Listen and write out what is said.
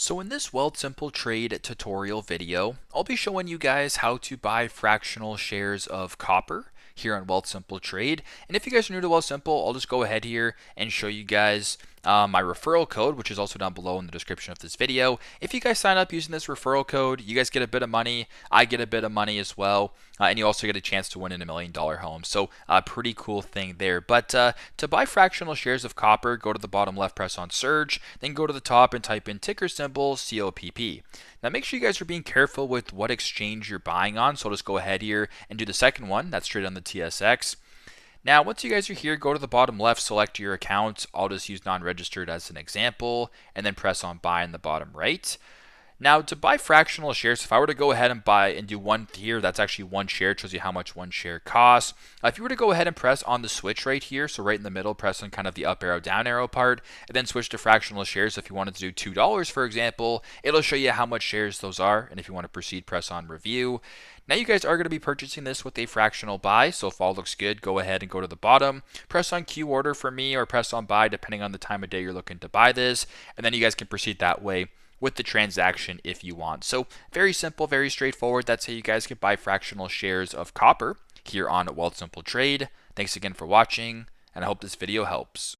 So in this Wealthsimple Trade tutorial video, I'll be showing you guys how to buy fractional shares of copper here on Wealthsimple Trade. And if you guys are new to Wealthsimple, I'll just go ahead here and show you guys my referral code, which is also down below in the description of this video. If you guys sign up using this referral code, you guys get a bit of money. I get a bit of money as well. And you also get a chance to win in $1 million home. So a pretty cool thing there. But to buy fractional shares of copper, go to the bottom left, press on Surge, then go to the top and type in ticker symbol COPP. Now make sure you guys are being careful with what exchange you're buying on. So I'll just go ahead here and do the second one. That's straight on the TSX. Now, once you guys are here, go to the bottom left, select your account. I'll just use non-registered as an example, and then press on buy in the bottom right. Now, to buy fractional shares, if I were to go ahead and buy and do one here, that's actually one share. It shows you how much one share costs. If you were to go ahead and press on the switch right here, so right in the middle, press on kind of the up arrow, down arrow part, and then switch to fractional shares. If you wanted to do $2, for example, it'll show you how much shares those are. And if you want to proceed, press on review. Now you guys are going to be purchasing this with a fractional buy, so if all looks good, go ahead and go to the bottom, press on Q order for me, or press on buy depending on the time of day you're looking to buy this, and then you guys can proceed that way with the transaction if you want. So very simple, very straightforward. That's how you guys can buy fractional shares of copper here on Wealthsimple Trade. Thanks again for watching, and I hope this video helps.